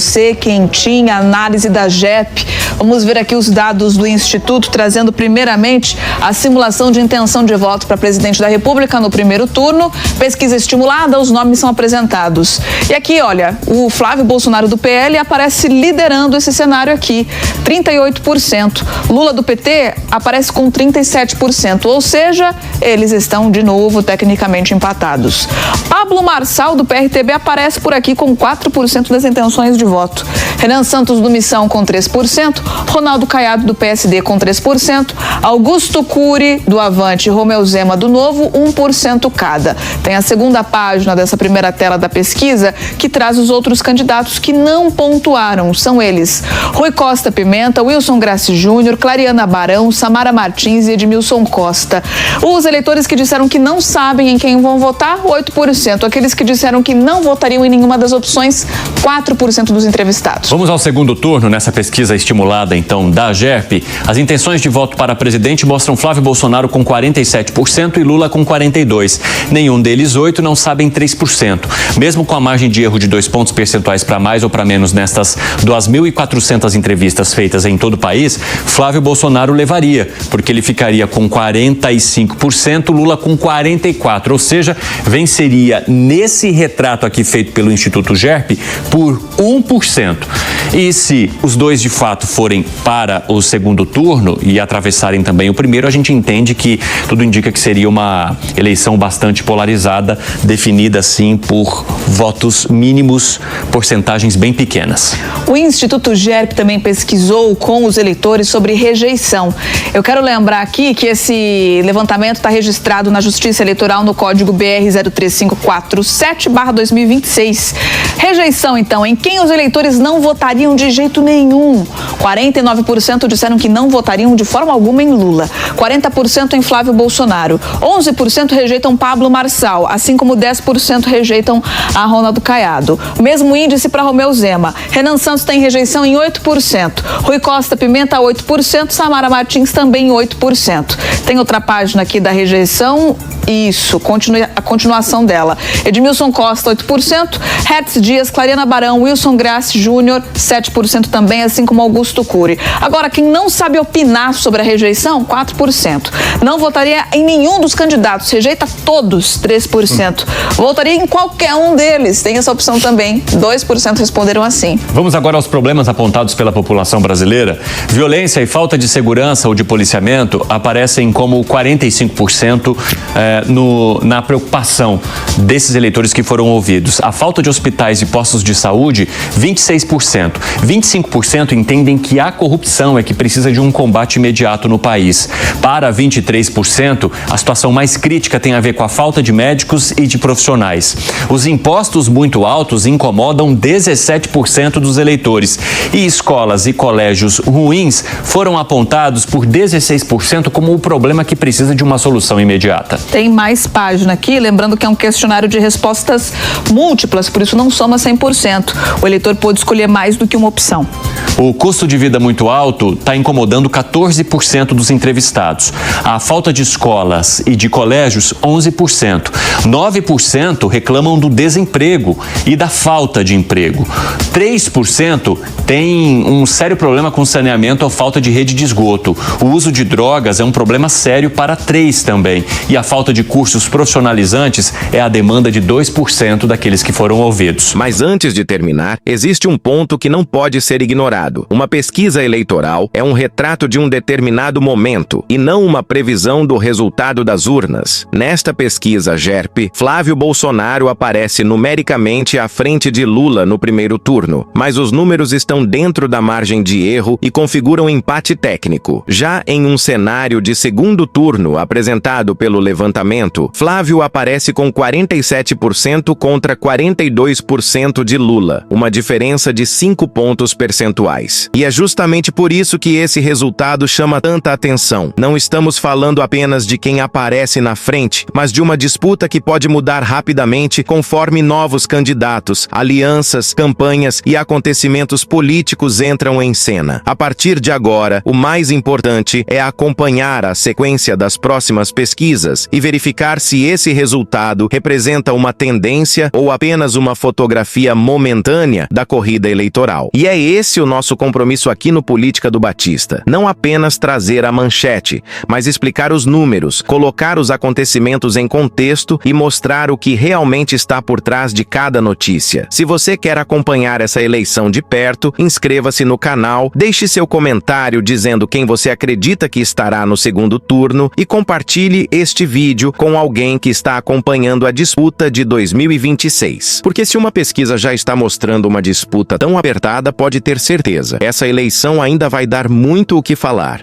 você, quentinha, análise da GERP. Vamos ver aqui os dados do Instituto, trazendo primeiramente a simulação de intenção de voto para presidente da República no primeiro turno. Pesquisa estimulada, os nomes são apresentados. E aqui, olha, o Flávio Bolsonaro do PL aparece liderando esse cenário aqui, 38%. Lula do PT aparece com 37%, ou seja, eles estão de novo tecnicamente empatados. Pablo Marçal do PRTB aparece por aqui com 4% das intenções de voto. Renan Santos do Missão com 3%, Ronaldo Caiado do PSD com 3%, Augusto Cury do Avante e Romeu Zema do Novo, 1% cada. Tem a segunda página dessa primeira tela da pesquisa que traz os outros candidatos que não pontuaram. São eles: Rui Costa Pimenta, Wilson Graci Júnior, Clariana Barão, Samara Martins e Edmilson Costa. Os eleitores que disseram que não sabem em quem vão votar, 8%. Aqueles que disseram que não votariam em nenhuma das opções, 4% dos entrevistados. Vamos ao segundo turno. Nessa pesquisa estimulada, então, da GERP, as intenções de voto para presidente mostram Flávio Bolsonaro com 47% e Lula com 42%. Nenhum deles, 8%, não sabem 3%. Mesmo com a margem de erro de 2 pontos percentuais para mais ou para menos nestas 2.400 entrevistas feitas em todo o país, Flávio Bolsonaro levaria, porque ele ficaria com 45%, Lula com 44%, ou seja, venceria nesse retrato aqui feito pelo Instituto GERP por 1%. E se os dois de fato forem para o segundo turno e atravessarem também o primeiro, a gente entende que tudo indica que seria uma eleição bastante polarizada, definida assim por votos mínimos, porcentagens bem pequenas. O Instituto GERP também pesquisou com os eleitores sobre rejeição. Eu quero lembrar aqui que esse levantamento está registrado na Justiça Eleitoral no código BR 03547/2026. Rejeição, então, em quem os eleitores não votariam de jeito nenhum. 49% disseram que não votariam de forma alguma em Lula. 40% em Flávio Bolsonaro. 11% rejeitam Pablo Marçal, assim como 10% rejeitam a Ronaldo Caiado. O mesmo índice para Romeu Zema. Renan Santos tem rejeição em 8%. Rui Costa Pimenta, 8%. Samara Martins também 8%. Tem outra página aqui da rejeição. Isso, a continuação dela. Edmilson Costa, 8%. Hertz Dias, Clariana Barão, Wilson Graci Júnior, 7% também, assim como Augusto Cury. Agora, quem não sabe opinar sobre a rejeição, 4%. Não votaria em nenhum dos candidatos, rejeita todos, 3%. Votaria em qualquer um deles, tem essa opção também, 2% responderam assim. Vamos agora aos problemas apontados pela população brasileira. Violência e falta de segurança ou de policiamento aparecem como 45% na preocupação desses eleitores que foram ouvidos. A falta de hospitais e postos de saúde, 26%. 25% entendem que a corrupção é que precisa de um combate imediato no país. Para 23%, a situação mais crítica tem a ver com a falta de médicos e de profissionais. Os impostos muito altos incomodam 17% dos eleitores. E escolas e colégios ruins foram apontados por 16% como o problema que precisa de uma solução imediata. Tem mais página aqui, lembrando que é um questionário de respostas múltiplas, por isso não soma 100%. O eleitor pode escolher mais do que uma opção. O custo de vida muito alto está incomodando 14% dos entrevistados. A falta de escolas e de colégios, 11%. 9% reclamam do desemprego e da falta de emprego. 3% tem um sério problema com saneamento ou falta de rede de esgoto. O uso de drogas é um problema sério para 3% também. E a falta de cursos profissionalizantes é a demanda de 2% daqueles que foram ouvidos. Mas antes de terminar, existe um ponto que não pode ser ignorado. Uma pesquisa eleitoral é um retrato de um determinado momento e não uma previsão do resultado das urnas. Nesta pesquisa GERP, Flávio Bolsonaro aparece numericamente à frente de Lula no primeiro turno, mas os números estão dentro da margem de erro e configuram empate técnico. Já em um cenário de segundo turno apresentado pelo levantamento, Flávio aparece com 47% contra 42% de Lula, uma diferença de 5 pontos percentuais. iguais. E é justamente por isso que esse resultado chama tanta atenção. Não estamos falando apenas de quem aparece na frente, mas de uma disputa que pode mudar rapidamente conforme novos candidatos, alianças, campanhas e acontecimentos políticos entram em cena. A partir de agora, o mais importante é acompanhar a sequência das próximas pesquisas e verificar se esse resultado representa uma tendência ou apenas uma fotografia momentânea da corrida eleitoral. E é esse o nosso compromisso aqui no Política do Batista. Não apenas trazer a manchete, mas explicar os números, colocar os acontecimentos em contexto e mostrar o que realmente está por trás de cada notícia. Se você quer acompanhar essa eleição de perto, inscreva-se no canal, deixe seu comentário dizendo quem você acredita que estará no segundo turno e compartilhe este vídeo com alguém que está acompanhando a disputa de 2026. Porque se uma pesquisa já está mostrando uma disputa tão apertada, pode ter certeza, essa eleição ainda vai dar muito o que falar.